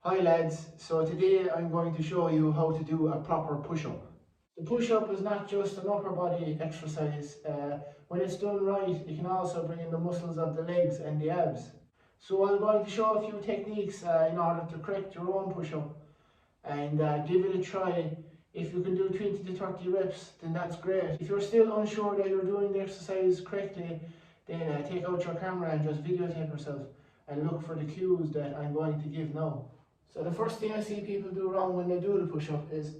Hi lads, so today I'm going to show you how to do a proper push-up. The push-up is not just an upper body exercise. When it's done right, it can also bring in the muscles of the legs and the abs. So I'm going to show a few techniques in order to correct your own push-up and give it a try. If you can do 20 to 30 reps, then that's great. If you're still unsure that you're doing the exercise correctly, then take out your camera and just videotape yourself and look for the cues that I'm going to give now. So the first thing I see people do wrong when they do the push-up is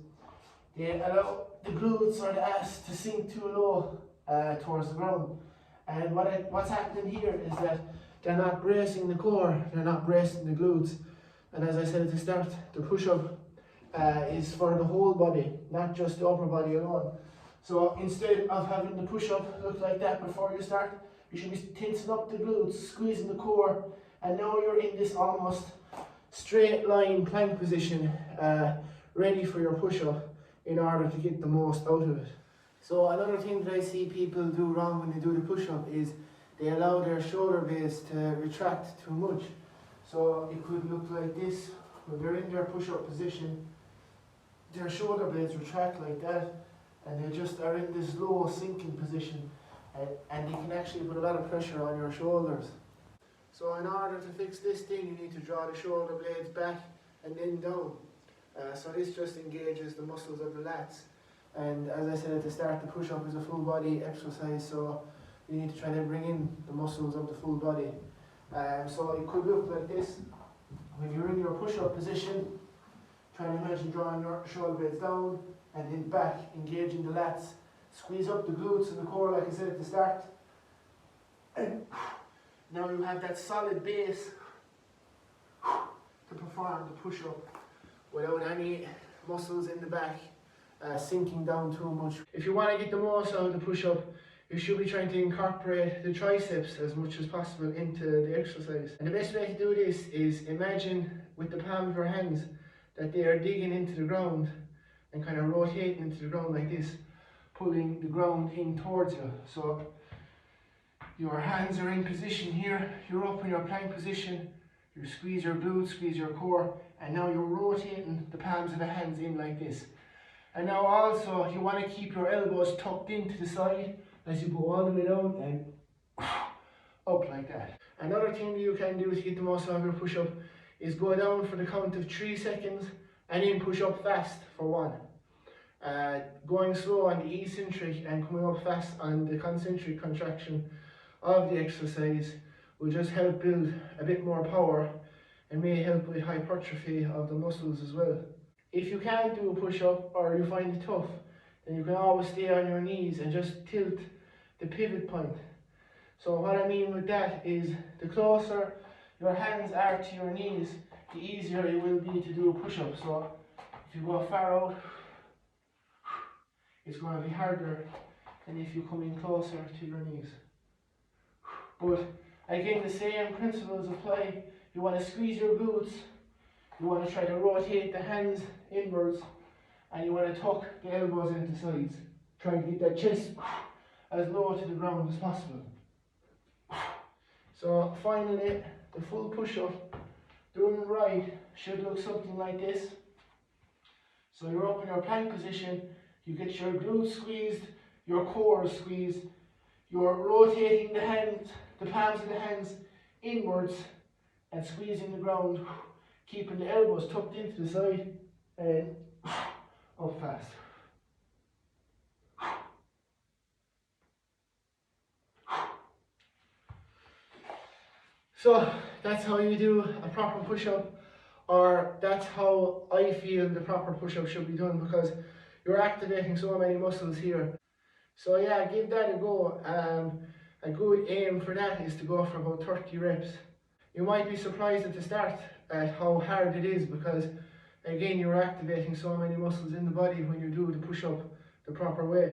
they allow the glutes or the ass to sink too low towards the ground. And what's happening here is that they're not bracing the core, they're not bracing the glutes. And as I said at the start, the push-up is for the whole body, not just the upper body alone. So instead of having the push-up look like that before you start, you should be tensing up the glutes, squeezing the core, and now you're in this almost straight line plank position, ready for your push-up in order to get the most out of it. So another thing that I see people do wrong when they do the push-up is they allow their shoulder blades to retract too much. So it could look like this. When they're in their push-up position, their shoulder blades retract like that, and they just are in this low sinking position, and they can actually put a lot of pressure on your shoulders. So in order to fix this thing, you need to draw the shoulder blades back and then down. So this just engages the muscles of the lats. And as I said at the start, the push-up is a full body exercise, so you need to try to bring in the muscles of the full body. So it could look like this. When you're in your push-up position, try to imagine drawing your shoulder blades down and then back, engaging the lats. Squeeze up the glutes and the core like I said at the start. And now you have that solid base to perform the push-up without any muscles in the back sinking down too much. If you want to get the most out of the push-up, you should be trying to incorporate the triceps as much as possible into the exercise. And the best way to do this is imagine with the palm of your hands that they are digging into the ground and kind of rotating into the ground like this, pulling the ground in towards you. So your hands are in position here, you're up in your plank position, you squeeze your glutes, squeeze your core, and now you're rotating the palms of the hands in like this. And now also you want to keep your elbows tucked into the side as you go all the way down and up like that. Another thing that you can do to get the most out of your push-up is go down for the count of 3 seconds and then push up fast for 1. Going slow on the eccentric and coming up fast on the concentric contraction of the exercise will just help build a bit more power and may help with hypertrophy of the muscles as well. If you can't do a push-up or you find it tough, then you can always stay on your knees and just tilt the pivot point. So what I mean with that is the closer your hands are to your knees, the easier it will be to do a push-up. So if you go far out, it's going to be harder than if you come in closer to your knees. But again, the same principles apply. You want to squeeze your glutes, you want to try to rotate the hands inwards, and you want to tuck the elbows into sides. Try to get that chest as low to the ground as possible. So finally, the full push-up, doing it right, should look something like this. So you're up in your plank position, you get your glutes squeezed, your core squeezed, you're rotating the hands, the palms of the hands inwards and squeezing the ground, keeping the elbows tucked into the side and up fast. So that's how you do a proper push-up, or that's how I feel the proper push-up should be done, because you're activating so many muscles here. So yeah, give that a go. A good aim for that is to go for about 30 reps. You might be surprised at the start at how hard it is, because again, you're activating so many muscles in the body when you do the push-up the proper way.